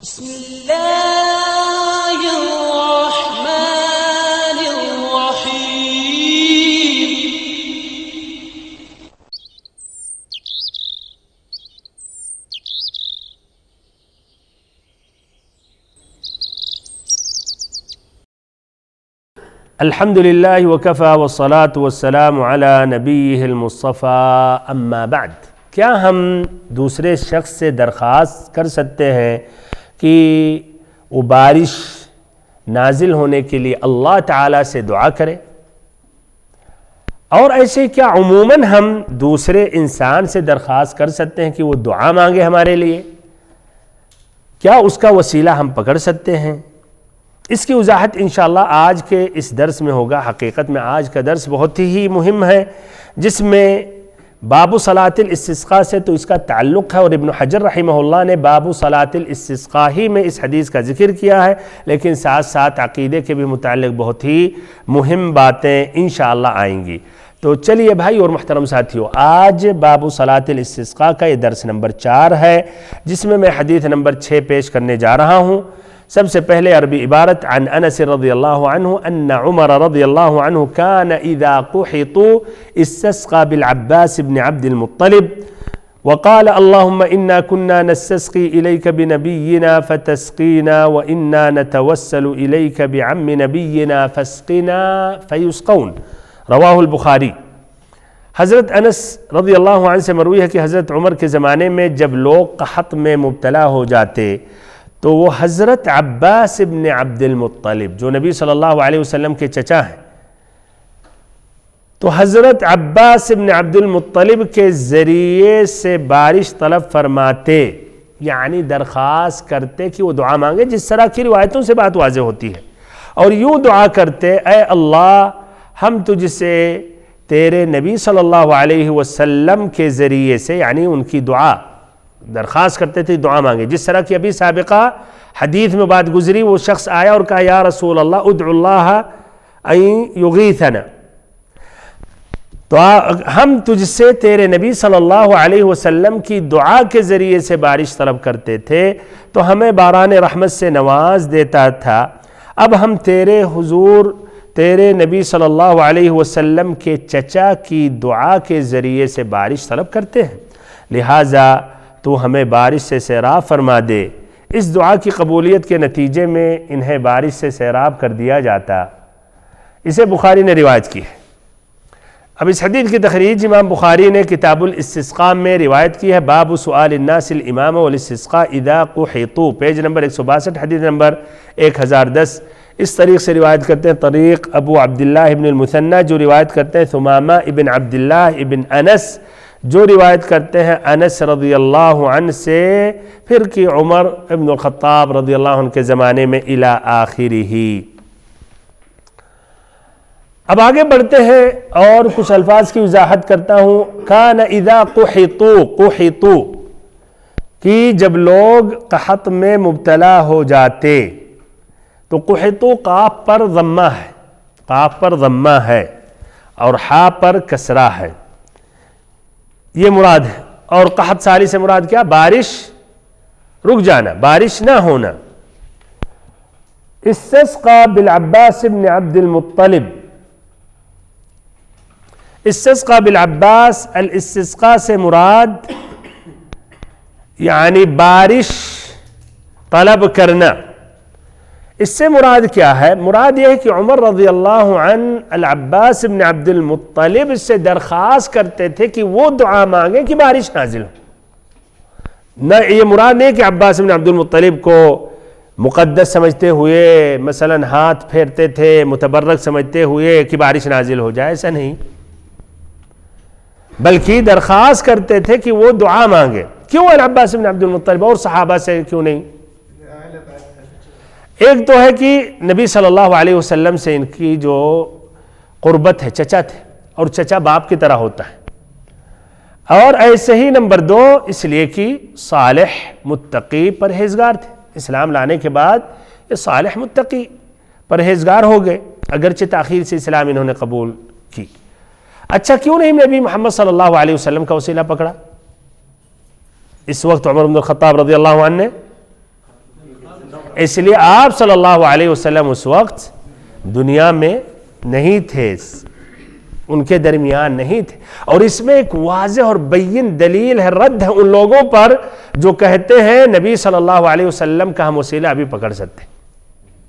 بسم اللہ الرحمن الرحیم۔ الحمد للہ وکفیٰ والصلاة والسلام علی نبیہ المصطفیٰ اما بعد۔ کیا ہم دوسرے شخص سے درخواست کر سکتے ہیں کہ وہ بارش نازل ہونے کے لیے اللہ تعالیٰ سے دعا کرے؟ اور ایسے کیا عموماً ہم دوسرے انسان سے درخواست کر سکتے ہیں کہ وہ دعا مانگے ہمارے لیے؟ کیا اس کا وسیلہ ہم پکڑ سکتے ہیں؟ اس کی وضاحت انشاءاللہ آج کے اس درس میں ہوگا۔ حقیقت میں آج کا درس بہت ہی مہم ہے، جس میں باب صلاۃ الاستسقاء سے تو اس کا تعلق ہے، اور ابن حجر رحمہ اللہ نے باب صلاۃ الاستسقاء ہی میں اس حدیث کا ذکر کیا ہے، لیکن ساتھ ساتھ عقیدے کے بھی متعلق بہت ہی مہم باتیں انشاءاللہ آئیں گی۔ تو چلیے بھائی اور محترم ساتھیو، آج باب صلاۃ الاستسقاء کا یہ درس نمبر 4 ہے، جس میں میں حدیث نمبر 6 پیش کرنے جا رہا ہوں۔ سب سے پہلے عربی عبارت: عن انس رضی اللہ عنہ ان عمر رضی اللہ عنہ كان اذا قحطوا استسقى بالعباس بن عبد المطلب وقال اللهم انا كنا نستسقي اليك بنبينا فتسقينا وانا نتوسل اليك بعم نبينا فاسقنا فيسقون۔ رواہ البخاری۔ حضرت انس رضی اللہ عنہ سے مروی ہے کہ حضرت عمر کے زمانے میں جب لوگ قحط میں مبتلا ہو جاتے تو وہ حضرت عباس ابن عبد المطلب، جو نبی صلی اللہ علیہ وسلم کے چچا ہیں، تو حضرت عباس ابن عبد المطلب کے ذریعے سے بارش طلب فرماتے، یعنی درخواست کرتے کہ وہ دعا مانگے، جس طرح کی روایتوں سے بات واضح ہوتی ہے، اور یوں دعا کرتے: اے اللہ، ہم تجھ سے تیرے نبی صلی اللہ علیہ وسلم کے ذریعے سے، یعنی ان کی دعا درخواست کرتے تھے، دعا مانگے، جس طرح کی ابھی سابقہ حدیث میں بات گزری۔ وہ شخص آیا اور کہا: یا رسول اللہ ادعو اللہ ان یغیثنا، تو ہم تجھ سے تیرے نبی صلی اللہ علیہ وسلم کی دعا کے ذریعے سے بارش طلب کرتے تھے تو ہمیں باران رحمت سے نواز دیتا تھا، اب ہم تیرے حضور تیرے نبی صلی اللہ علیہ وسلم کے چچا کی دعا کے ذریعے سے بارش طلب کرتے ہیں، لہٰذا تو ہمیں بارش سے سیراب فرما دے۔ اس دعا کی قبولیت کے نتیجے میں انہیں بارش سے سیراب کر دیا جاتا۔ اسے بخاری نے روایت کی ہے۔ اب اس حدیث کی تخریج امام بخاری نے کتاب الاستسقاء میں روایت کی ہے۔ باب سؤال الناس الامام والاستسقاء اذا قحطوا، پیج نمبر 162، حدیث نمبر 1010۔ اس طریق سے روایت کرتے ہیں طریق ابو عبداللہ ابن المثنى، جو روایت کرتے ہیں ثمامہ ابن عبداللہ ابن انس، جو روایت کرتے ہیں انس رضی اللہ عنہ سے، پھر کہ عمر ابن الخطاب رضی اللہ عنہ کے زمانے میں الی آخرہ۔ اب آگے بڑھتے ہیں اور کچھ الفاظ کی وضاحت کرتا ہوں۔ کان اذا قحطوا، کہ جب لوگ قحط میں مبتلا ہو جاتے، تو قحطوا قاف پر ضمہ ہے اور حا پر کسرہ ہے، یہ مراد ہے۔ اور قحط ساری سے مراد کیا؟ بارش رک جانا، بارش نہ ہونا۔ استسقى بالعباس بن عبد المطلب، استسقى بالعباس، الاستسقاء سے مراد یعنی بارش طلب کرنا۔ اس سے مراد کیا ہے؟ مراد یہ ہے کہ عمر رضی اللہ عنہ العباس بن عبد المطلب اس سے درخواست کرتے تھے کہ وہ دعا مانگیں کہ بارش نازل ہو۔ نہ یہ مراد نہیں کہ عباس بن عبد المطلب کو مقدس سمجھتے ہوئے مثلا ہاتھ پھیرتے تھے، متبرک سمجھتے ہوئے کہ بارش نازل ہو جائے، ایسا نہیں، بلکہ درخواست کرتے تھے کہ وہ دعا مانگے۔ کیوں العباس بن عبد المطلب اور صحابہ سے کیوں نہیں؟ ایک تو ہے کہ نبی صلی اللہ علیہ وسلم سے ان کی جو قربت ہے، چچا تھے، اور چچا باپ کی طرح ہوتا ہے، اور ایسے ہی نمبر 2 اس لیے کہ صالح متقی پرہیزگار تھے۔ اسلام لانے کے بعد یہ صالح متقی پرہیزگار ہو گئے، اگرچہ تاخیر سے اسلام انہوں نے قبول کی۔ اچھا کیوں نہیں نبی محمد صلی اللہ علیہ وسلم کا وسیلہ پکڑا؟ اس وقت عمر بن الخطاب رضی اللہ عنہ نے اس لیے آپ صلی اللہ علیہ وسلم اس وقت دنیا میں نہیں تھے، ان کے درمیان نہیں تھے. اور اس میں ایک واضح اور بین دلیل ہے، رد ہے ان لوگوں پر جو کہتے ہیں نبی صلی اللہ علیہ وسلم کا ہم وسیلہ ابھی پکڑ سکتے ہیں.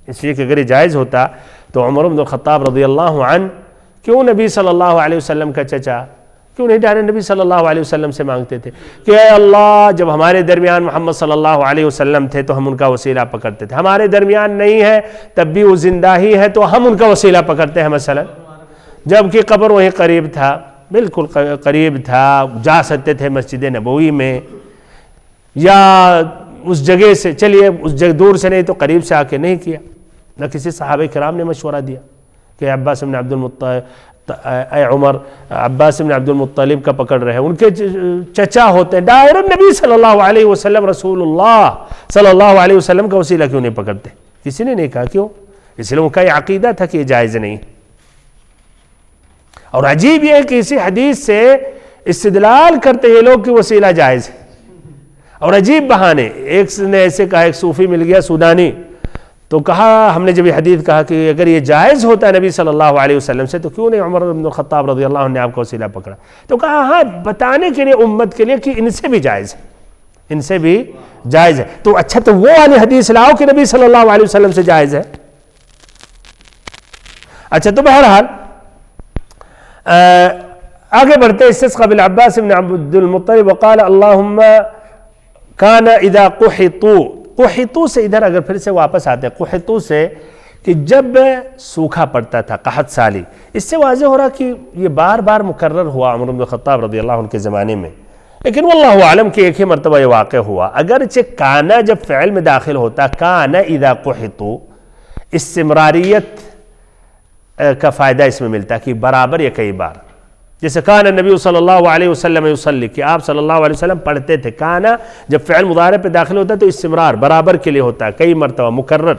اس لیے کہ اگر یہ جائز ہوتا تو عمر بن الخطاب رضی اللہ عنہ کیوں نبی صلی اللہ علیہ وسلم کا چچا کیوں نہیں ڈائریکٹ نبی صلی اللہ علیہ وسلم سے مانگتے تھے کہ اے اللہ جب ہمارے درمیان محمد صلی اللہ علیہ وسلم تھے تو ہم ان کا وسیلہ پکڑتے تھے، ہمارے درمیان نہیں ہے تب بھی وہ زندہ ہی ہے تو ہم ان کا وسیلہ پکڑتے ہیں مثلا، جبکہ قبر وہیں قریب تھا، بالکل قریب تھا، جا سکتے تھے مسجد نبوی میں یا اس جگہ سے، چلیے اس جگہ دور سے نہیں تو قریب سے آ کے نہیں کیا. نہ کسی صحابہ کرام نے مشورہ دیا کہ عباس بن عبد المطلب، اے عمر عباس بن عبد المطلب کا پکڑ رہے ہیں، ان کے چچا ہوتے ہیں، ڈائریکٹ نبی صلی اللہ علیہ وسلم رسول اللہ صلی اللہ علیہ وسلم کا وسیلہ کیوں نہیں پکڑتے؟ کسی نے نہیں کہا. کیوں؟ اس لیے ان کا یہ عقیدہ تھا کہ یہ جائز نہیں. اور عجیب یہ ہے کہ اسی حدیث سے استدلال کرتے ہیں لوگ کہ وسیلہ جائز ہے، اور عجیب بہانے. ایک نے ایسے کہا، ایک صوفی مل گیا سودانی، تو کہا ہم نے جب یہ حدیث کہا کہ اگر یہ جائز ہوتا ہے نبی صلی اللہ علیہ وسلم سے تو کیوں نہیں عمر بن الخطاب رضی اللہ عنہ نے آپ کا وسیلہ پکڑا؟ تو کہا ہاں بتانے کے لیے امت کے لیے کہ ان سے بھی جائز ہے، ان سے بھی جائز ہے. تو اچھا تو وہ والی حدیث لاؤ کہ نبی صلی اللہ علیہ وسلم سے جائز ہے. اچھا تو بہرحال آگے بڑھتے استسقى بالعباس بن عبد المطلب وقال اللهم كان اذا قحطوا سے ادھر اگر پھر سے واپس آتے ہیں قحطوا سے کہ جب سوکھا پڑتا تھا، قحط سالی. اس سے واضح ہو رہا کہ یہ بار بار مکرر ہوا عمر بن الخطاب رضی اللہ عنہ کے زمانے میں، لیکن واللہ عالم کہ ایک ہی مرتبہ یہ واقع ہوا. اگرچہ کانا جب فعل میں داخل ہوتا، کانا اذا قحطوا، استمراریت کا فائدہ اس میں ملتا ہے کہ برابر یا کئی بار. جیسے کانا نبی صلی اللہ علیہ وسلم یصلی کہ آپ صلی اللہ علیہ وسلم پڑھتے تھے. کانا جب فعل مضارع پہ داخل ہوتا ہے تو استمرار برابر کے لیے ہوتا ہے، کئی مرتبہ مکرر.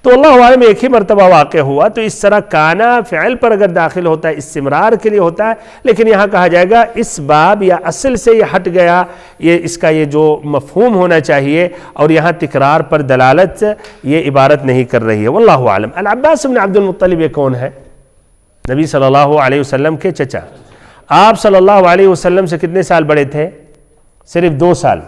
تو اللہ عالم ایک ہی مرتبہ واقع ہوا. تو اس طرح کانا فعل پر اگر داخل ہوتا ہے استمرار کے لیے ہوتا ہے، لیکن یہاں کہا جائے گا اس باب یا اصل سے یہ ہٹ گیا، یہ اس کا یہ جو مفہوم ہونا چاہیے، اور یہاں تکرار پر دلالت یہ عبارت نہیں کر رہی ہے. واللہ عالم. العباس بن عبد المطلب یہ کون ہے؟ نبی صلی اللہ علیہ وسلم کے چچا. آپ صلی اللہ علیہ وسلم سے کتنے سال بڑے تھے؟ صرف 2 سال.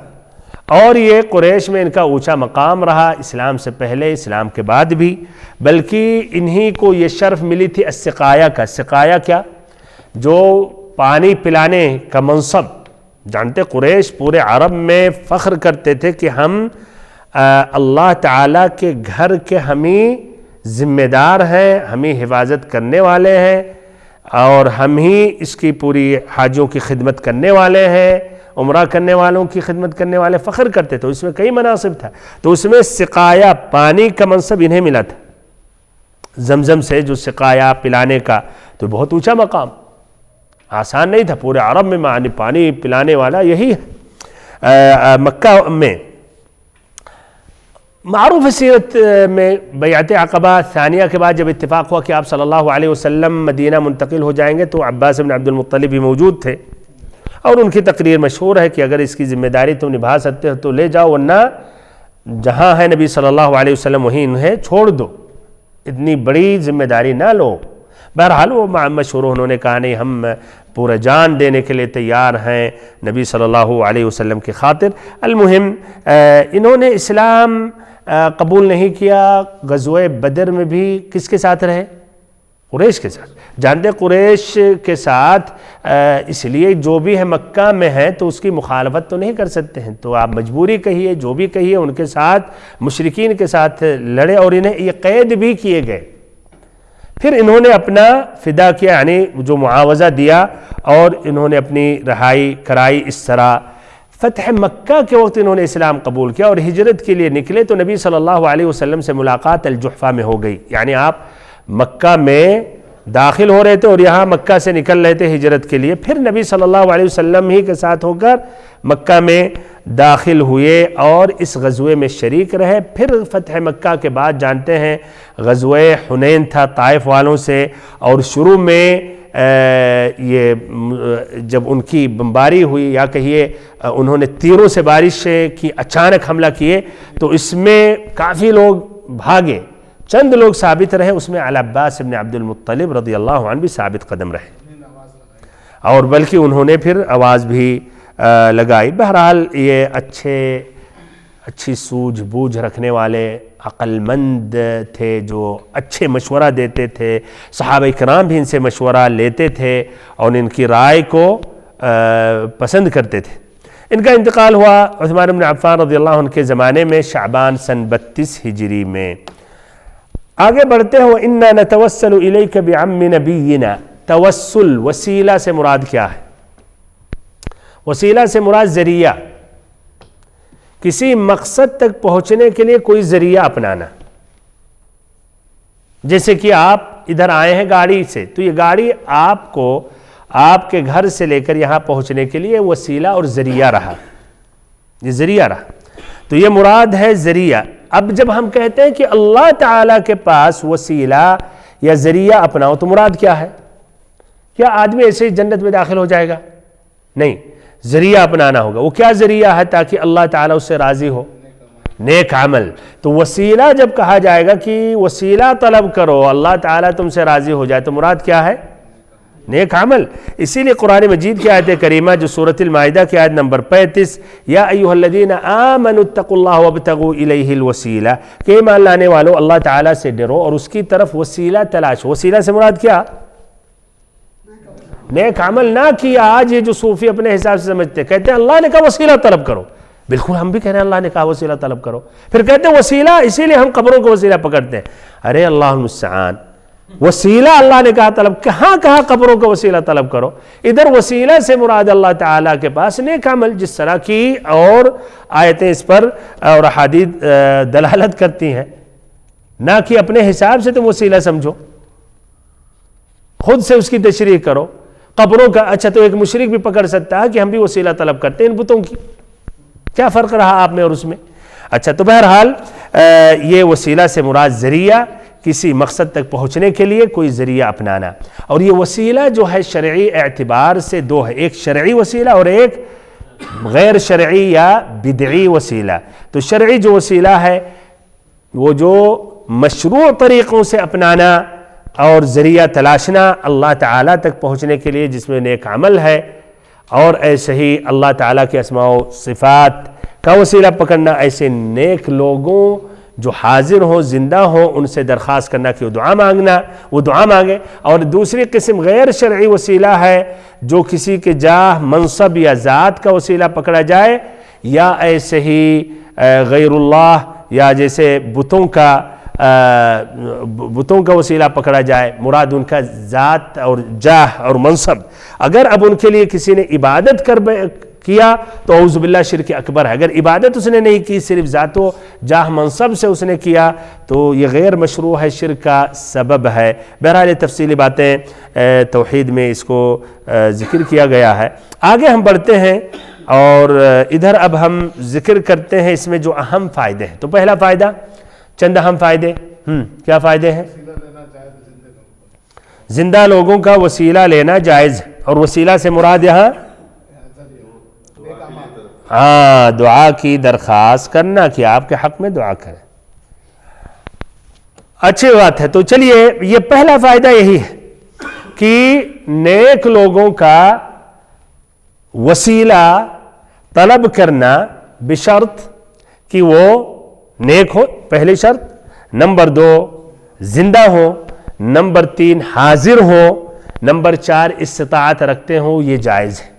اور یہ قریش میں ان کا اونچا مقام رہا، اسلام سے پہلے اسلام کے بعد بھی. بلکہ انہی کو یہ شرف ملی تھی السقایا کا. سقایا کیا؟ جو پانی پلانے کا منصب. جانتے قریش پورے عرب میں فخر کرتے تھے کہ ہم اللہ تعالیٰ کے گھر کے ہمیں ذمہ دار ہیں، ہمیں حفاظت کرنے والے ہیں، اور ہم ہی اس کی پوری حاجوں کی خدمت کرنے والے ہیں، عمرہ کرنے والوں کی خدمت کرنے والے. فخر کرتے تھے. اس میں کئی مناصب تھا. تو اس میں سقایا پانی کا منصب انہیں ملا تھا. زمزم سے جو سقایا پلانے کا، تو بہت اونچا مقام، آسان نہیں تھا. پورے عرب میں پانی پلانے والا یہی ہے. مکہ میں معروف سیرت میں بیعت عقبہ ثانیہ کے بعد جب اتفاق ہوا کہ آپ صلی اللہ علیہ وسلم مدینہ منتقل ہو جائیں گے، تو عباس بن عبد المطلب بھی موجود تھے، اور ان کی تقریر مشہور ہے کہ اگر اس کی ذمہ داری تم نبھا سکتے ہو تو لے جاؤ، ورنہ جہاں ہے نبی صلی اللہ علیہ وسلم وہیں انہیں چھوڑ دو، اتنی بڑی ذمہ داری نہ لو. بہرحال وہ مشہور انہوں نے کہا نہیں، ہم پورا جان دینے کے لیے تیار ہیں نبی صلی اللہ علیہ وسلم کی خاطر. المہم انہوں نے اسلام قبول نہیں کیا. غزوہ بدر میں بھی کس کے ساتھ رہے؟ قریش کے ساتھ. جانتے قریش کے ساتھ اس لیے جو بھی ہے مکہ میں ہے تو اس کی مخالفت تو نہیں کر سکتے ہیں، تو آپ مجبوری کہیے جو بھی کہیے ان کے ساتھ مشرکین کے ساتھ لڑے، اور انہیں یہ قید بھی کیے گئے. پھر انہوں نے اپنا فدا کیا، یعنی جو معاوضہ دیا، اور انہوں نے اپنی رہائی کرائی. اس طرح فتح مکہ کے وقت انہوں نے اسلام قبول کیا اور ہجرت کے لیے نکلے تو نبی صلی اللہ علیہ وسلم سے ملاقات الجحفہ میں ہو گئی. یعنی آپ مکہ میں داخل ہو رہے تھے اور یہاں مکہ سے نکل رہے تھے ہجرت کے لیے. پھر نبی صلی اللہ علیہ وسلم ہی کے ساتھ ہو کر مکہ میں داخل ہوئے اور اس غزوے میں شریک رہے. پھر فتح مکہ کے بعد جانتے ہیں غزوہ حنین تھا طائف والوں سے، اور شروع میں یہ جب ان کی بمباری ہوئی یا کہیے انہوں نے تیروں سے بارش کی اچانک حملہ کیے تو اس میں کافی لوگ بھاگے، چند لوگ ثابت رہے، اس میں العباس ابن عبد المطلب رضی اللہ عنہ بھی ثابت قدم رہے اور بلکہ انہوں نے پھر آواز بھی لگائی۔ بہرحال یہ اچھی سوجھ بوجھ رکھنے والے عقل مند تھے جو اچھے مشورہ دیتے تھے، صحابہ کرام بھی ان سے مشورہ لیتے تھے اور ان کی رائے کو پسند کرتے تھے۔ ان کا انتقال ہوا عثمان بن عفان رضی اللہ عنہ کے زمانے میں شعبان سن 32 ہجری میں۔ آگے بڑھتے ہیں، وَإِنَّا نَتَوَسَّلُ إِلَيْكَ بِعَمِّ نَبِيِّنَا۔ توسل وسیلہ سے مراد کیا ہے؟ وسیلہ سے مراد ذریعہ، کسی مقصد تک پہنچنے کے لیے کوئی ذریعہ اپنانا۔ جیسے کہ آپ ادھر آئے ہیں گاڑی سے، تو یہ گاڑی آپ کو آپ کے گھر سے لے کر یہاں پہنچنے کے لیے وسیلہ اور ذریعہ رہا، یہ ذریعہ رہا، تو یہ مراد ہے ذریعہ۔ اب جب ہم کہتے ہیں کہ اللہ تعالیٰ کے پاس وسیلہ یا ذریعہ اپناؤ تو مراد کیا ہے؟ کیا آدمی ایسے ہی جنت میں داخل ہو جائے گا؟ نہیں، ذریعہ اپنانا ہوگا۔ وہ کیا ذریعہ ہے تاکہ اللہ تعالیٰ اس سے راضی ہو؟ نیک عمل۔ تو وسیلہ جب کہا جائے گا کہ وسیلہ طلب کرو اللہ تعالیٰ تم سے راضی ہو جائے، تو مراد کیا ہے؟ نیک عمل۔ اسی لیے قرآن مجید کی آیت کریمہ جو سورۃ المائدہ کی آیت نمبر 35، یا ایھا الذین آمنوا اتقوا اللہ وابتغوا الیہ الوسیلہ، کہ ایمان لانے والو اللہ تعالیٰ سے ڈرو اور اس کی طرف وسیلہ تلاش۔ وسیلہ سے مراد کیا؟ نیک عمل نہ کیا۔ آج یہ جو صوفی اپنے حساب سے سمجھتے ہیں، کہتے ہیں اللہ نے کہا وسیلہ طلب کرو، بالکل ہم بھی کہہ رہے ہیں اللہ نے کہا وسیلہ طلب کرو، پھر کہتے ہیں وسیلہ اسی لیے ہم قبروں کو وسیلہ پکڑتے ہیں۔ ارے اللہ المستعان، وسیلہ اللہ نے کہا طلب، کہاں کہا قبروں کو وسیلہ طلب کرو؟ ادھر وسیلہ سے مراد اللہ تعالیٰ کے پاس نیک عمل، جس طرح کی اور آیتیں اس پر اور احادیث دلالت کرتی ہیں، نہ کہ اپنے حساب سے تم وسیلہ سمجھو، خود سے اس کی تشریح کرو۔ قبروں کا اچھا تو ایک مشرک بھی پکڑ سکتا ہے کہ ہم بھی وسیلہ طلب کرتے ہیں ان بتوں کی، کیا فرق رہا آپ میں اور اس میں؟ اچھا تو بہرحال یہ وسیلہ سے مراد ذریعہ، کسی مقصد تک پہنچنے کے لیے کوئی ذریعہ اپنانا۔ اور یہ وسیلہ جو ہے شرعی اعتبار سے دو ہے، ایک شرعی وسیلہ اور ایک غیر شرعی یا بدعی وسیلہ۔ تو شرعی جو وسیلہ ہے وہ جو مشروع طریقوں سے اپنانا اور ذریعہ تلاشنا اللہ تعالیٰ تک پہنچنے کے لیے، جس میں نیک عمل ہے، اور ایسے ہی اللہ تعالیٰ کے اسماء و صفات کا وسیلہ پکڑنا، ایسے نیک لوگوں جو حاضر ہوں زندہ ہوں ان سے درخواست کرنا کہ وہ دعا مانگنا، وہ دعا مانگے۔ اور دوسری قسم غیر شرعی وسیلہ ہے جو کسی کے جاہ، منصب یا ذات کا وسیلہ پکڑا جائے، یا ایسے ہی غیر اللہ یا جیسے بتوں کا وسیلہ پکڑا جائے، مراد ان کا ذات اور جاہ اور منصب۔ اگر اب ان کے لیے کسی نے عبادت کیا تو اعوذ باللہ شرک اکبر ہے۔ اگر عبادت اس نے نہیں کی، صرف ذات و جاہ منصب سے اس نے کیا تو یہ غیر مشروع ہے، شرک کا سبب ہے۔ بہرحال یہ تفصیلی باتیں توحید میں اس کو ذکر کیا گیا ہے۔ آگے ہم بڑھتے ہیں اور ادھر اب ہم ذکر کرتے ہیں اس میں جو اہم فائدے ہیں۔ تو پہلا فائدہ، چند اہم فائدے، کیا فائدے ہیں؟ زندہ لوگوں کا وسیلہ لینا جائز ہے، اور وسیلہ سے مراد یہاں دعا کی درخواست کرنا کہ آپ کے حق میں دعا کریں، اچھی بات ہے۔ تو چلیے یہ پہلا فائدہ یہی ہے کہ نیک لوگوں کا وسیلہ طلب کرنا بشرط کہ وہ نیک ہو، پہلی شرط، نمبر 2 زندہ ہو، نمبر 3 حاضر ہو، نمبر 4 استطاعت رکھتے ہوں، یہ جائز ہے۔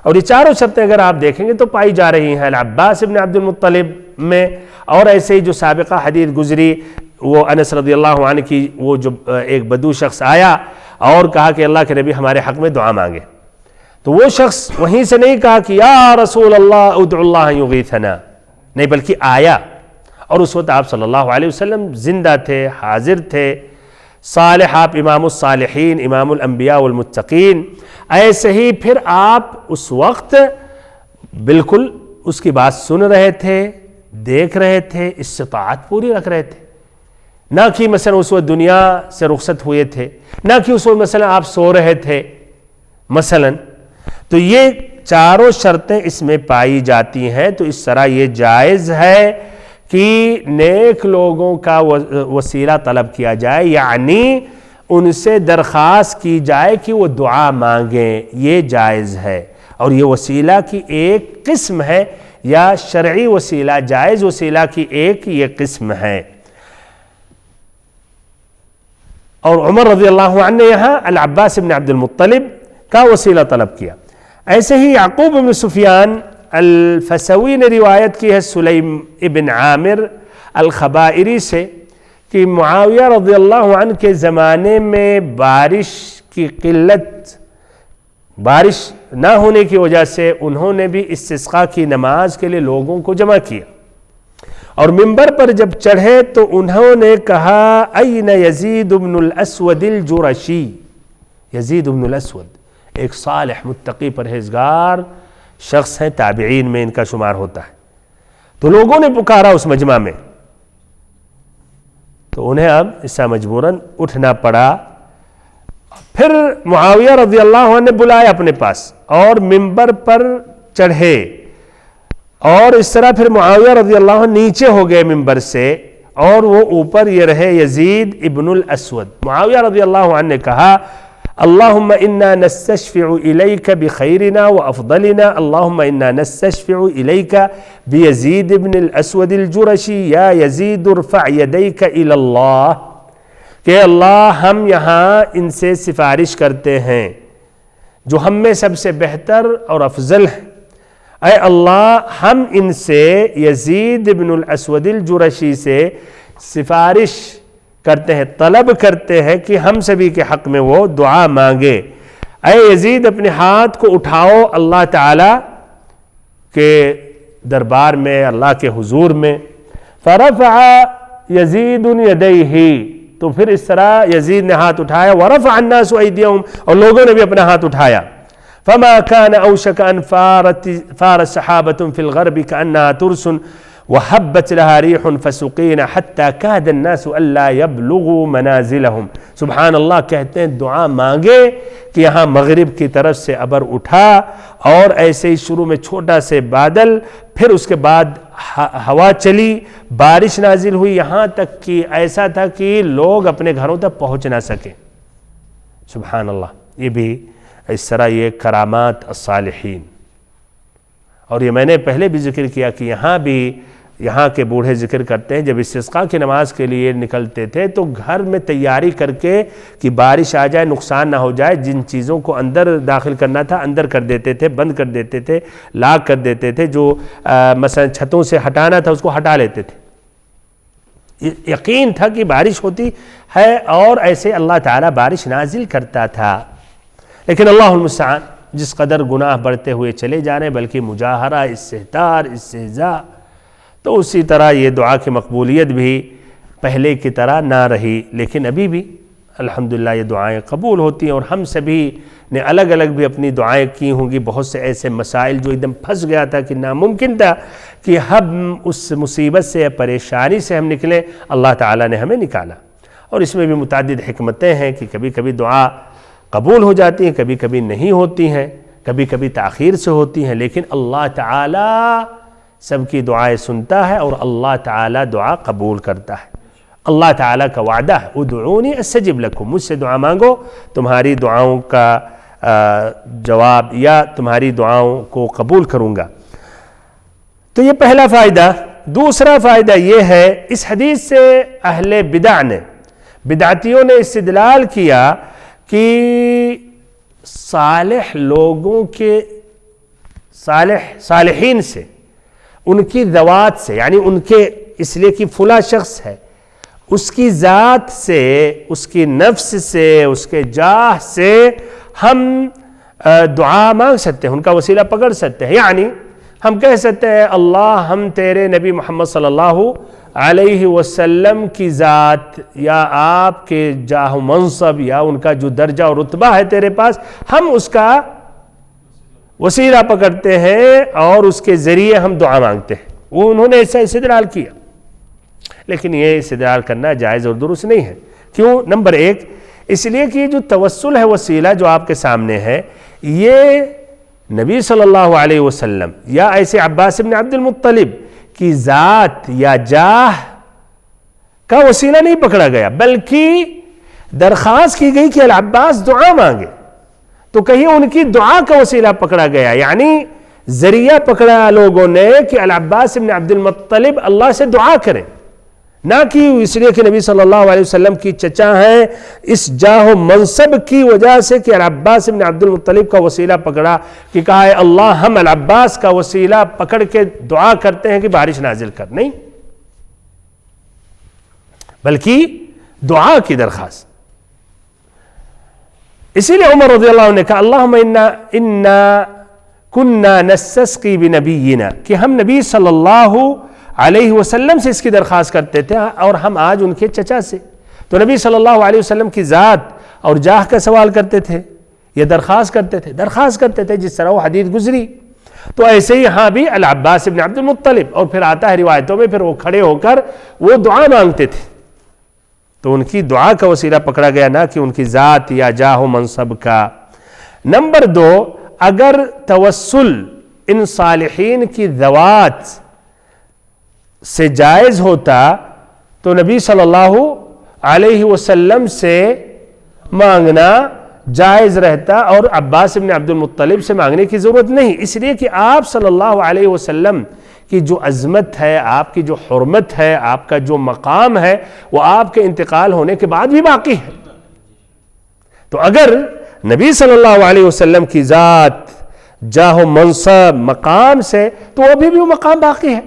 اور یہ چاروں شرطیں اگر آپ دیکھیں گے تو پائی جا رہی ہیں العباس ابن عبد المطلب میں، اور ایسے ہی جو سابقہ حدیث گزری وہ انس رضی اللہ عنہ کی، وہ جو ایک بدو شخص آیا اور کہا کہ اللہ کے نبی ہمارے حق میں دعا مانگے، تو وہ شخص وہیں سے نہیں کہا کہ یا رسول اللہ ادعو اللہ یغیثنا، نہیں، بلکہ آیا، اور اس وقت آپ صلی اللہ علیہ وسلم زندہ تھے، حاضر تھے، صالح، آپ امام الصالحین، امام الانبیاء والمتقین۔ ایسے ہی پھر آپ اس وقت بالکل اس کی بات سن رہے تھے، دیکھ رہے تھے، استطاعت پوری رکھ رہے تھے، نہ کہ مثلا اس وقت دنیا سے رخصت ہوئے تھے، نہ کہ اس وقت مثلا آپ سو رہے تھے مثلا، تو یہ چاروں شرطیں اس میں پائی جاتی ہیں، تو اس طرح یہ جائز ہے کہ نیک لوگوں کا وسیلہ طلب کیا جائے، یعنی ان سے درخواست کی جائے کہ وہ دعا مانگیں، یہ جائز ہے، اور یہ وسیلہ کی ایک قسم ہے، یا شرعی وسیلہ، جائز وسیلہ کی ایک یہ قسم ہے۔ اور عمر رضی اللہ عنہ نے یہاں العباس بن عبد المطلب کا وسیلہ طلب کیا۔ ایسے ہی یعقوب بن سفیان الفسوی نے روایت کی ہے سلیم ابن عامر الخبائری سے کہ معاویہ رضی اللہ عنہ کے زمانے میں بارش کی قلت، بارش نہ ہونے کی وجہ سے انہوں نے بھی استسقاء کی نماز کے لیے لوگوں کو جمع کیا، اور منبر پر جب چڑھے تو انہوں نے کہا این یزید بن الاسود الجرشی، یزید بن الاسود ایک صالح متقی پرہیزگار شخص ہیں، تابعین میں ان کا شمار ہوتا ہے، تو لوگوں نے پکارا اس مجمع میں، تو انہیں اب اس سے مجبوراً اٹھنا پڑا۔ پھر معاویہ رضی اللہ عنہ نے بلائے اپنے پاس اور منبر پر چڑھے، اور اس طرح پھر معاویہ رضی اللہ عنہ نیچے ہو گئے منبر سے، اور وہ اوپر یہ رہے یزید ابن الاسود۔ معاویہ رضی اللہ عنہ نے کہا اللہم انا نستشفع الیک بخیرنا وافضلنا، اللہم انا نستشفع الیک بیزید ابن الاسود الجرشی، یا یزید ارفع یدیک الی اللہ، کہ اللہ ہم یہاں ان سے سفارش کرتے ہیں جو ہم میں سب سے بہتر اور افضل ہے، اے اللہ ہم ان سے یزید ابن الاسود الجرشی سے سفارش کرتے ہیں، طلب کرتے ہیں کہ ہم سبھی کے حق میں وہ دعا مانگے، اے یزید اپنے ہاتھ کو اٹھاؤ اللہ تعالی کے دربار میں، اللہ کے حضور میں۔ فرفع یزید یدیہ، تو پھر اس طرح یزید نے ہاتھ اٹھایا، ورفع الناس ایدیہم، اور لوگوں نے بھی اپنا ہاتھ اٹھایا۔ فما كان اوشك ان فار سحابة في الغرب كأنها ترس وحبت لها ريح فسقين حتى كاد الناس الا يبلغوا منازلهم۔ سبحان اللہ، کہتے ہیں دعا مانگے کہ یہاں مغرب کی طرف سے ابر اٹھا، اور ایسے ہی شروع میں چھوٹا سے بادل، پھر اس کے بعد ہوا چلی، بارش نازل ہوئی، یہاں تک کہ ایسا تھا کہ لوگ اپنے گھروں تک پہنچ نہ سکے۔ سبحان اللہ، یہ بھی اس طرح یہ کرامات الصالحین۔ اور یہ میں نے پہلے بھی ذکر کیا کہ یہاں بھی یہاں کے بوڑھے ذکر کرتے ہیں جب استسقاء کی نماز کے لیے نکلتے تھے تو گھر میں تیاری کر کے کہ بارش آ جائے، نقصان نہ ہو جائے، جن چیزوں کو اندر داخل کرنا تھا اندر کر دیتے تھے، بند کر دیتے تھے، لاک کر دیتے تھے، جو مثلا چھتوں سے ہٹانا تھا اس کو ہٹا لیتے تھے۔ یقین تھا کہ بارش ہوتی ہے، اور ایسے اللہ تعالیٰ بارش نازل کرتا تھا۔ لیکن اللہ المستعان، جس قدر گناہ بڑھتے ہوئے چلے جا رہے بلکہ مجاہرہ، استہتار، استہزاء، تو اسی طرح یہ دعا کی مقبولیت بھی پہلے کی طرح نہ رہی۔ لیکن ابھی بھی الحمدللہ یہ دعائیں قبول ہوتی ہیں، اور ہم سبھی نے الگ الگ بھی اپنی دعائیں کی ہوں گی۔ بہت سے ایسے مسائل جو ایک دم پھنس گیا تھا کہ ناممکن تھا کہ ہم اس مصیبت سے یا پریشانی سے ہم نکلیں، اللہ تعالیٰ نے ہمیں نکالا۔ اور اس میں بھی متعدد حکمتیں ہیں کہ کبھی کبھی دعا قبول ہو جاتی ہیں، کبھی کبھی نہیں ہوتی ہیں، کبھی کبھی تاخیر سے ہوتی ہیں، لیکن اللہ تعالیٰ سب کی دعائیں سنتا ہے، اور اللہ تعالیٰ دعا قبول کرتا ہے۔ اللہ تعالیٰ کا وعدہ ہے ادعونی استجب لکم، مجھ سے دعا مانگو، تمہاری دعاؤں کا جواب یا تمہاری دعاؤں کو قبول کروں گا۔ تو یہ پہلا فائدہ۔ دوسرا فائدہ یہ ہے، اس حدیث سے اہل بدع نے، بدعتیوں نے استدلال کیا کہ صالح لوگوں کے، صالحین سے، ان کی ذوات سے، یعنی ان کے، اس لیے کہ فلاں شخص ہے، اس کی ذات سے، اس کی نفس سے، اس کے جاہ سے ہم دعا مانگ سکتے ہیں، ان کا وسیلہ پکڑ سکتے ہیں۔ یعنی ہم کہہ سکتے ہیں اللہ ہم تیرے نبی محمد صلی اللہ علیہ وسلم کی ذات یا آپ کے جاہ و منصب یا ان کا جو درجہ اور رتبہ ہے تیرے پاس، ہم اس کا وسیلہ پکڑتے ہیں اور اس کے ذریعے ہم دعا مانگتے ہیں۔ وہ انہوں نے ایسا استدلال کیا۔ لیکن یہ استدلال کرنا جائز اور درست نہیں ہے. کیوں؟ نمبر ایک اس لیے کہ جو توسل ہے وسیلہ جو آپ کے سامنے ہے یہ نبی صلی اللہ علیہ وسلم یا ایسے عباس بن عبد المطلب کی ذات یا جاہ کا وسیلہ نہیں پکڑا گیا، بلکہ درخواست کی گئی کہ العباس دعا مانگے، تو کہیں ان کی دعا کا وسیلہ پکڑا گیا، یعنی ذریعہ پکڑا لوگوں نے کہ العباس بن عبد المطلب اللہ سے دعا کریں، نہ کہ اس لیے کہ نبی صلی اللہ علیہ وسلم کی چچا ہیں اس جاہ و منصب کی وجہ سے کہ العباس بن عبد المطلب کا وسیلہ پکڑا کہ کہا ہے اللہ ہم العباس کا وسیلہ پکڑ کے دعا کرتے ہیں کہ بارش نازل کر. نہیں، بلکہ دعا کی درخواست. اسی لیے عمر رضی اللہ عنہ نے کہا اللہم انا کننا نستسقی بنبینا، کہ ہم نبی صلی اللہ علیہ وسلم سے اس کی درخواست کرتے تھے اور ہم آج ان کے چچا سے. تو نبی صلی اللہ علیہ وسلم کی ذات اور جاہ کا سوال کرتے تھے یا درخواست کرتے تھے جس طرح وہ حدیث گزری. تو ایسے ہی ہاں بھی العباس بن عبد المطلب، اور پھر آتا ہے روایتوں میں پھر وہ کھڑے ہو کر وہ دعا مانگتے تھے، تو ان کی دعا کا وسیلہ پکڑا گیا نہ کہ ان کی ذات یا جاہ و منصب کا. نمبر دو، اگر توسل ان صالحین کی ذوات سے جائز ہوتا تو نبی صلی اللہ علیہ وسلم سے مانگنا جائز رہتا اور عباس بن عبد المطلب سے مانگنے کی ضرورت نہیں، اس لیے کہ آپ صلی اللہ علیہ وسلم کی جو عظمت ہے، آپ کی جو حرمت ہے، آپ کا جو مقام ہے، وہ آپ کے انتقال ہونے کے بعد بھی باقی ہے. تو اگر نبی صلی اللہ علیہ وسلم کی ذات، جاہ و منصب، مقام سے تو ابھی بھی وہ مقام باقی ہے.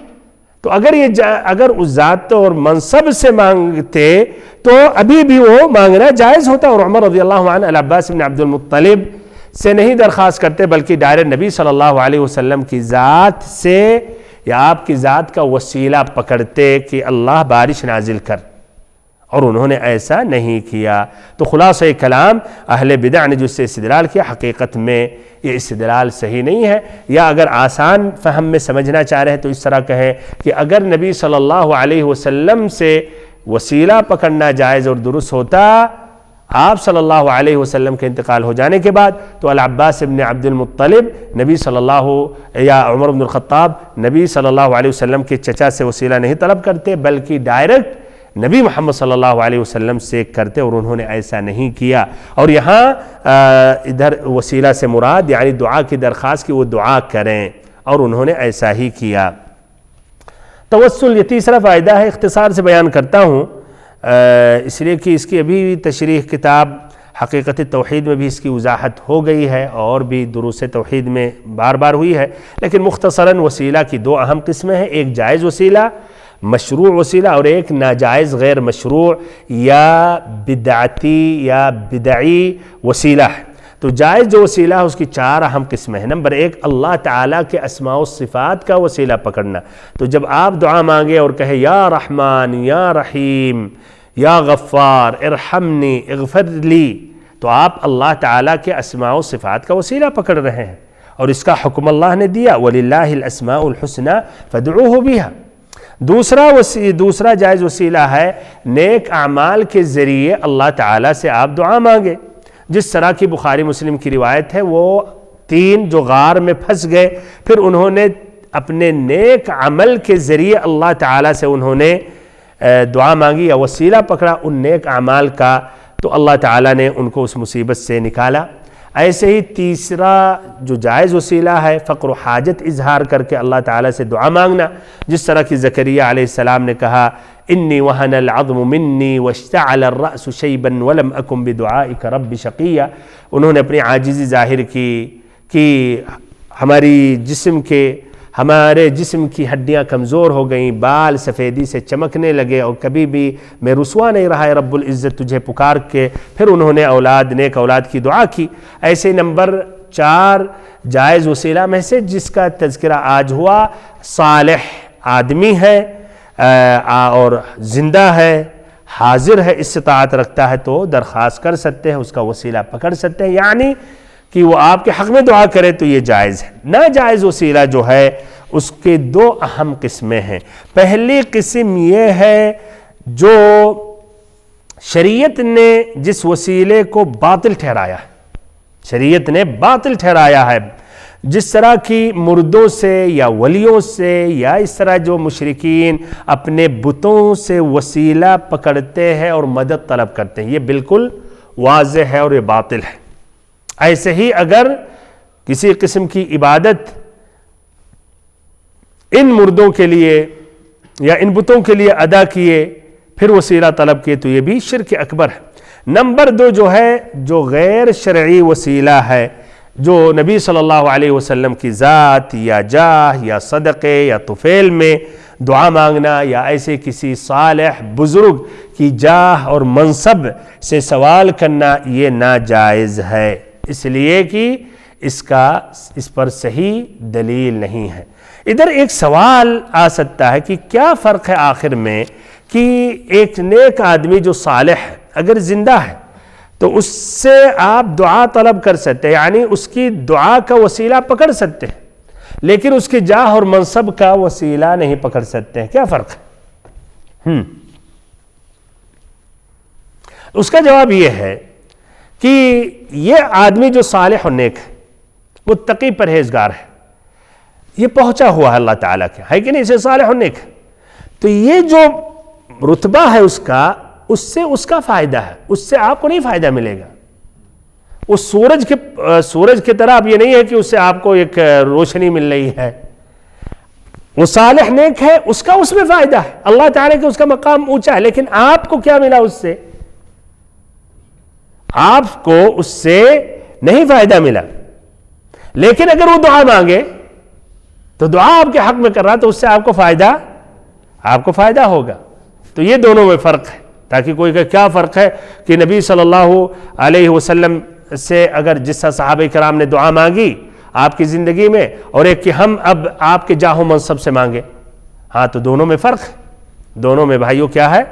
تو اگر اس ذات اور منصب سے مانگتے تو ابھی بھی وہ مانگنا جائز ہوتا، اور عمر رضی اللہ عنہ العباس بن عبد المطلب سے نہیں درخواست کرتے بلکہ ڈائریکٹ نبی صلی اللہ علیہ وسلم کی ذات سے یا آپ کی ذات کا وسیلہ پکڑتے کہ اللہ بارش نازل کر، اور انہوں نے ایسا نہیں کیا. تو خلاصہ کلام اہل بدع نے جس سے استدلال کیا حقیقت میں یہ استدلال صحیح نہیں ہے. یا اگر آسان فہم میں سمجھنا چاہ رہے ہیں تو اس طرح کہیں کہ اگر نبی صلی اللہ علیہ وسلم سے وسیلہ پکڑنا جائز اور درست ہوتا آپ صلی اللہ علیہ وسلم کے انتقال ہو جانے کے بعد تو العباس بن عبد المطلب نبی صلی اللہ یا عمر بن الخطاب نبی صلی اللہ علیہ وسلم کے چچا سے وسیلہ نہیں طلب کرتے بلکہ ڈائریکٹ نبی محمد صلی اللہ علیہ وسلم سے کرتے، اور انہوں نے ایسا نہیں کیا. اور یہاں ادھر وسیلہ سے مراد یعنی دعا کی درخواست کی وہ دعا کریں، اور انہوں نے ایسا ہی کیا. توسل یہ تیسرا فائدہ ہے، اختصار سے بیان کرتا ہوں اس لیے کہ اس کی ابھی تشریح کتاب حقیقت توحید میں بھی اس کی وضاحت ہو گئی ہے اور بھی دروس توحید میں بار بار ہوئی ہے، لیکن مختصراً وسیلہ کی دو اہم قسمیں ہیں، ایک جائز وسیلہ مشروع وسیلہ اور ایک ناجائز غیر مشروع یا بدعتی یا بدعی وسیلہ ہے. تو جائز جو وسیلہ ہے اس کی چار اہم قسمیں ہیں. نمبر ایک اللہ تعالیٰ کے اسماء و صفات کا وسیلہ پکڑنا. تو جب آپ دعا مانگے اور کہے یا رحمان یا رحیم یا غفار ارحمنی اغفر لی، تو آپ اللہ تعالیٰ کے اسماء و صفات کا وسیلہ پکڑ رہے ہیں، اور اس کا حکم اللہ نے دیا وَلِلَّهِ الْأَسْمَاءُ الْحُسْنَى فَادْعُوهُ بِهَا. دوسرا جائز وسیلہ ہے نیک اعمال کے ذریعے اللہ تعالیٰ سے آپ دعا مانگے، جس طرح کی بخاری مسلم کی روایت ہے وہ تین جو غار میں پھنس گئے پھر انہوں نے اپنے نیک عمل کے ذریعے اللہ تعالیٰ سے انہوں نے دعا مانگی یا وسیلہ پکڑا ان نیک اعمال کا، تو اللہ تعالیٰ نے ان کو اس مصیبت سے نکالا. ایسے ہی تیسرا جو جائز وسیلہ ہے فقر و حاجت اظہار کر کے اللہ تعالیٰ سے دعا مانگنا، جس طرح کہ زکریا علیہ السلام نے کہا انی وہن العظم منی واشتعل الرأس شیبا ولم اکن بدعائک رب شقیا. انہوں نے اپنی عاجزی ظاہر کی کہ ہمارے جسم کی ہڈیاں کمزور ہو گئیں، بال سفیدی سے چمکنے لگے اور کبھی بھی میں رسوا نہیں رہا ہے رب العزت تجھے پکار کے. پھر انہوں نے نیک اولاد کی دعا کی. ایسے نمبر 4 جائز وسیلہ میں سے جس کا تذکرہ آج ہوا، صالح آدمی ہے اور زندہ ہے، حاضر ہے، استطاعت رکھتا ہے تو درخواست کر سکتے ہیں، اس کا وسیلہ پکڑ سکتے ہیں. یعنی کہ وہ آپ کے حق میں دعا کرے تو یہ جائز ہے۔ ناجائز وسیلہ جو ہے اس کے دو اہم قسمیں ہیں۔ پہلی قسم یہ ہے جو شریعت نے جس وسیلے کو باطل ٹھہرایا ہے، شریعت نے باطل ٹھہرایا ہے، جس طرح کی مردوں سے یا ولیوں سے یا اس طرح جو مشرکین اپنے بتوں سے وسیلہ پکڑتے ہیں اور مدد طلب کرتے ہیں، یہ بالکل واضح ہے اور یہ باطل ہے۔ ایسے ہی اگر کسی قسم کی عبادت ان مردوں کے لیے یا ان بتوں کے لیے ادا کیے پھر وسیلہ طلب کیے تو یہ بھی شرک اکبر ہے۔ نمبر دو جو ہے جو غیر شرعی وسیلہ ہے، جو نبی صلی اللہ علیہ وسلم کی ذات یا جاہ یا صدقے یا طفیل میں دعا مانگنا یا ایسے کسی صالح بزرگ کی جاہ اور منصب سے سوال کرنا، یہ ناجائز ہے، اس لیے کہ اس پر صحیح دلیل نہیں ہے۔ ادھر ایک سوال آ سکتا ہے کہ کیا فرق ہے آخر میں کہ ایک نیک آدمی جو صالح ہے اگر زندہ ہے تو اس سے آپ دعا طلب کر سکتے ہیں، یعنی اس کی دعا کا وسیلہ پکڑ سکتے ہیں، لیکن اس کے جاہ اور منصب کا وسیلہ نہیں پکڑ سکتے ہیں، کیا فرق ہے؟ اس کا جواب یہ ہے کہ یہ آدمی جو صالح و نیک ہے، متقی پرہیزگار ہے، یہ پہنچا ہوا ہے اللہ تعالیٰ کے، ہے کہ نہیں؟ اسے صالح و نیک ہے، تو یہ جو رتبہ ہے اس سے اس کا فائدہ ہے، اس سے آپ کو نہیں فائدہ ملے گا۔ وہ سورج کی طرح اب یہ نہیں ہے کہ اس سے آپ کو ایک روشنی مل رہی ہے، وہ صالح نیک ہے، اس کا اس میں فائدہ ہے، اللہ تعالیٰ کے اس کا مقام اونچا ہے، لیکن آپ کو کیا ملا اس سے؟ آپ کو اس سے نہیں فائدہ ملا۔ لیکن اگر وہ دعا مانگے تو دعا آپ کے حق میں کر رہا تو اس سے آپ کو فائدہ ہوگا۔ تو یہ دونوں میں فرق ہے، تاکہ کوئی کہ کیا فرق ہے کہ نبی صلی اللہ علیہ وسلم سے اگر جس طرح صحابہ کرام نے دعا مانگی آپ کی زندگی میں، اور ایک کہ ہم اب آپ کے جاہ و منصب سے مانگے، ہاں تو دونوں میں فرق ہے، دونوں میں بھائیوں کیا ہے؟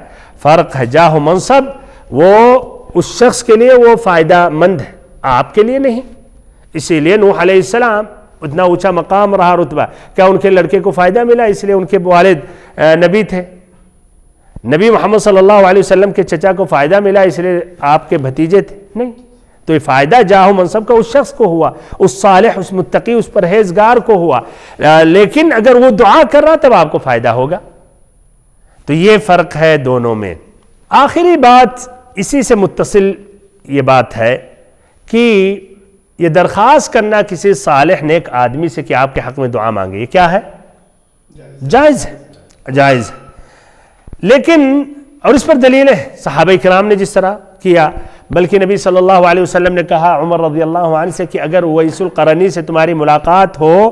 فرق ہے۔ جاہ و منصب وہ اس شخص کے لیے وہ فائدہ مند ہے، آپ کے لیے نہیں۔ اسی لیے نوح علیہ السلام اتنا اونچا مقام رہا، رتبہ، کیا ان کے لڑکے کو فائدہ ملا اس لیے ان کے والد نبی تھے؟ نبی محمد صلی اللہ علیہ وسلم کے چچا کو فائدہ ملا اس لیے آپ کے بھتیجے تھے؟ نہیں۔ تو یہ فائدہ جاہ و منصب کا اس شخص کو ہوا، اس صالح، اس متقی، اس پرہیزگار کو ہوا، لیکن اگر وہ دعا کر رہا تب آپ کو فائدہ ہوگا۔ تو یہ فرق ہے دونوں میں۔ آخری بات اسی سے متصل یہ بات ہے کہ یہ درخواست کرنا کسی صالح نیک آدمی سے کہ آپ کے حق میں دعا مانگے، یہ کیا ہے؟ جائز ہے، جائز ہے۔ لیکن اور اس پر دلیل ہے صحابہ کرام نے جس طرح کیا، بلکہ نبی صلی اللہ علیہ وسلم نے کہا عمر رضی اللہ عنہ سے کہ اگر ویس القرنی سے تمہاری ملاقات ہو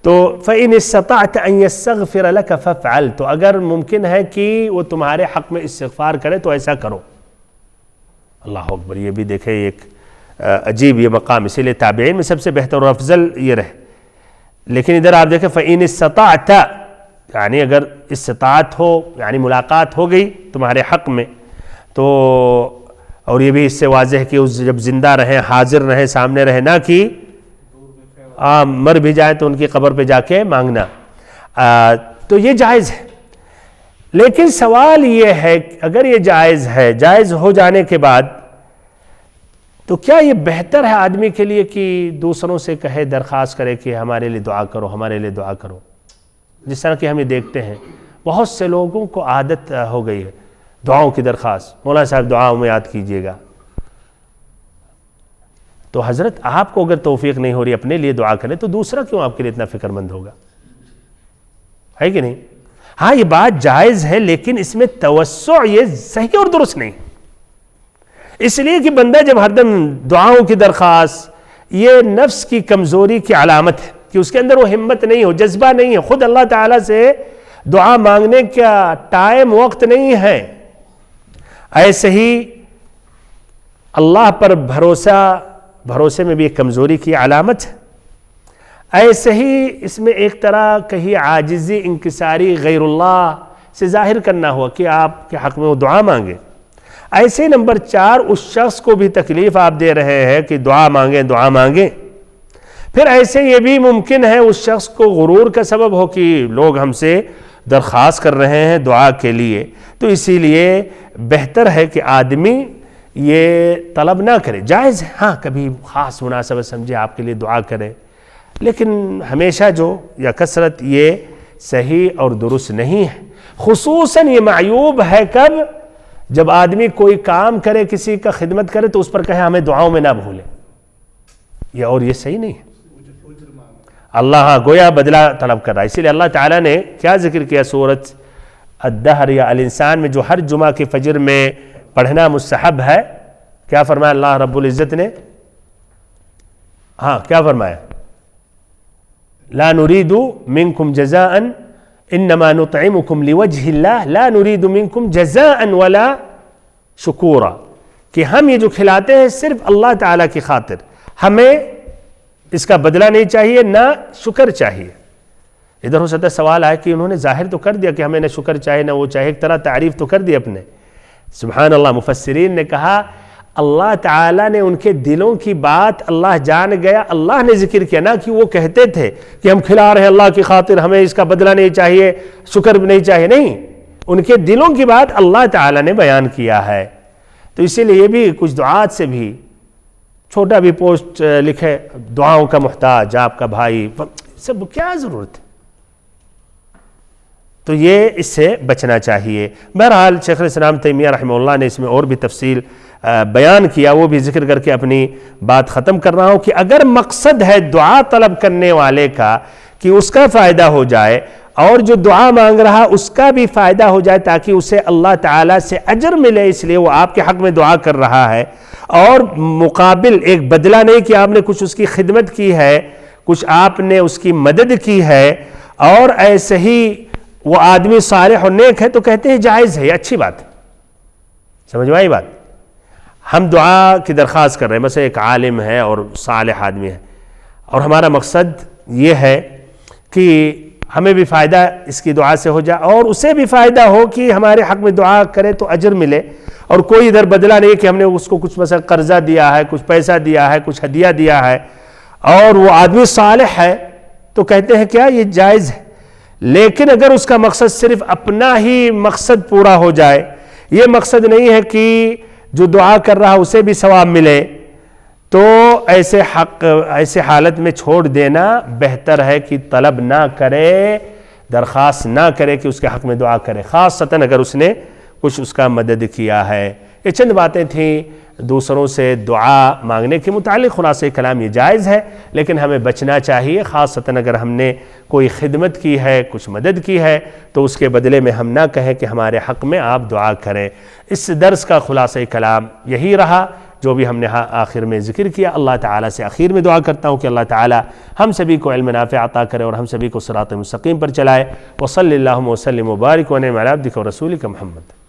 تو فَإِنِ اسْتَطَعْتَ أَن يَسْتَغْفِرَ لَكَ فَافْعَلْ، تو اگر ممکن ہے کہ وہ تمہارے حق میں استغفار کرے تو ایسا کرو۔ اللہ اکبر، یہ بھی دیکھیں ایک عجیب یہ مقام، اسی لیے تابعین میں سب سے بہتر و افضل یہ رہے۔ لیکن ادھر آپ دیکھیں فَإِنِ اسْتَطَعْتَ، یعنی اگر استطاعت ہو، یعنی ملاقات ہو گئی تمہارے حق میں، تو اور یہ بھی اس سے واضح ہے کہ جب زندہ رہیں، حاضر رہیں، سامنے رہیں، نہ کہ مر بھی جائیں تو ان کی قبر پہ جا کے مانگنا، تو یہ جائز ہے۔ لیکن سوال یہ ہے اگر یہ جائز ہے، جائز ہو جانے کے بعد تو کیا یہ بہتر ہے آدمی کے لیے کہ دوسروں سے کہے، درخواست کرے کہ ہمارے لیے دعا کرو، ہمارے لیے دعا کرو؟ جس طرح کہ ہم یہ دیکھتے ہیں بہت سے لوگوں کو عادت ہو گئی ہے دعاؤں کی درخواست، مولانا صاحب دعاؤں میں یاد کیجئے گا۔ تو حضرت آپ کو اگر توفیق نہیں ہو رہی اپنے لیے دعا کریں تو دوسرا کیوں آپ کے لیے اتنا فکر مند ہوگا؟ ہے کہ نہیں؟ ہاں یہ بات جائز ہے، لیکن اس میں توسع یہ صحیح اور درست نہیں، اس لیے کہ بندہ جب ہر دم دعاؤں کی درخواست، یہ نفس کی کمزوری کی علامت ہے کہ اس کے اندر وہ ہمت نہیں ہو، جذبہ نہیں ہے، خود اللہ تعالیٰ سے دعا مانگنے کا ٹائم وقت نہیں ہے۔ ایسے ہی اللہ پر بھروسے میں بھی ایک کمزوری کی علامت ہے۔ ایسے ہی اس میں ایک طرح کہیں عاجزی، انکساری غیر اللہ سے ظاہر کرنا ہوا کہ آپ کے حق میں وہ دعا مانگے۔ ایسے نمبر 4 اس شخص کو بھی تکلیف آپ دے رہے ہیں کہ دعا مانگیں دعا مانگیں. پھر ایسے یہ بھی ممکن ہے اس شخص کو غرور کا سبب ہو کہ لوگ ہم سے درخواست کر رہے ہیں دعا کے لیے، تو اسی لیے بہتر ہے کہ آدمی یہ طلب نہ کرے. جائز ہے ہاں کبھی خاص مناسبت سمجھے آپ کے لیے دعا کرے، لیکن ہمیشہ جو یا کثرت یہ صحیح اور درست نہیں ہے. خصوصاً یہ معیوب ہے کب؟ جب آدمی کوئی کام کرے، کسی کا خدمت کرے تو اس پر کہے ہمیں دعاؤں میں نہ بھولے. اور یہ صحیح نہیں ہے. اللہ گویا بدلہ طلب کر رہا ہے. اسی لیے اللہ تعالیٰ نے کیا ذکر کیا سورۃ الدہر یا الانسان میں، جو ہر جمعہ کے فجر میں پڑھنا مستحب ہے؟ کیا فرمایا اللہ رب العزت نے؟ ہاں کیا فرمایا؟ لا نريد منكم جزاء انما نطعمكم لوجه الله لا نريد منكم جزاء ولا شکورا، کہ ہم یہ جو کھلاتے ہیں صرف اللہ تعالیٰ کی خاطر، ہمیں اس کا بدلہ نہیں چاہیے نہ شکر چاہیے. ادھر ہو سکتا ہے سوال آئے کہ انہوں نے ظاہر تو کر دیا کہ ہمیں نہ شکر چاہیے نہ وہ چاہیے، ایک طرح تعریف تو کر دی اپنے. سبحان اللہ. مفسرین نے کہا اللہ تعالیٰ نے ان کے دلوں کی بات اللہ جان گیا، اللہ نے ذکر کیا، نہ کہ وہ کہتے تھے کہ ہم کھلا رہے ہیں اللہ کی خاطر، ہمیں اس کا بدلہ نہیں چاہیے، شکر بھی نہیں چاہیے. نہیں، ان کے دلوں کی بات اللہ تعالیٰ نے بیان کیا ہے. تو اسی لیے یہ بھی کچھ دعات سے بھی چھوٹا بھی پوسٹ لکھے دعاؤں کا محتاج آپ کا بھائی، سب کیا ضرورت ہے؟ تو یہ اس سے بچنا چاہیے. بہرحال شیخ الاسلام تیمیہ رحمہ اللہ نے اس میں اور بھی تفصیل بیان کیا، وہ بھی ذکر کر کے اپنی بات ختم کر رہا ہوں کہ اگر مقصد ہے دعا طلب کرنے والے کا کہ اس کا فائدہ ہو جائے اور جو دعا مانگ رہا اس کا بھی فائدہ ہو جائے تاکہ اسے اللہ تعالیٰ سے اجر ملے، اس لیے وہ آپ کے حق میں دعا کر رہا ہے، اور مقابل ایک بدلہ نہیں کہ آپ نے کچھ اس کی خدمت کی ہے، کچھ آپ نے اس کی مدد کی ہے، اور ایسے ہی وہ آدمی صالح و نیک ہے، تو کہتے ہیں جائز ہے، یہ اچھی بات ہے. سمجھ میں آئی بات؟ ہم دعا کی درخواست کر رہے ہیں، مثلا ایک عالم ہے اور صالح آدمی ہے، اور ہمارا مقصد یہ ہے کہ ہمیں بھی فائدہ اس کی دعا سے ہو جائے اور اسے بھی فائدہ ہو کہ ہمارے حق میں دعا کرے تو اجر ملے، اور کوئی ادھر بدلہ نہیں کہ ہم نے اس کو کچھ مثلا قرضہ دیا ہے، کچھ پیسہ دیا ہے، کچھ ہدیہ دیا ہے، اور وہ آدمی صالح ہے، تو کہتے ہیں کیا یہ جائز ہے. لیکن اگر اس کا مقصد صرف اپنا ہی مقصد پورا ہو جائے، یہ مقصد نہیں ہے کہ جو دعا کر رہا اسے بھی ثواب ملے، تو ایسے حالت میں چھوڑ دینا بہتر ہے کہ طلب نہ کرے، درخواست نہ کرے کہ اس کے حق میں دعا کرے، خاصتاً اگر اس نے کچھ اس کا مدد کیا ہے. یہ چند باتیں تھیں دوسروں سے دعا مانگنے کے متعلق. خلاصہ کلام یہ جائز ہے، لیکن ہمیں بچنا چاہیے، خاصتاً اگر ہم نے کوئی خدمت کی ہے، کچھ مدد کی ہے، تو اس کے بدلے میں ہم نہ کہیں کہ ہمارے حق میں آپ دعا کریں. اس درس کا خلاصہ کلام یہی رہا جو بھی ہم نے آخر میں ذکر کیا. اللہ تعالیٰ سے آخر میں دعا کرتا ہوں کہ اللہ تعالیٰ ہم سبھی کو علم نافع عطا کرے اور ہم سبھی کو صراط مستقیم پر چلائے. وصلی اللہم وسلم وبارک ونعم علی عبدک ورسولک محمد.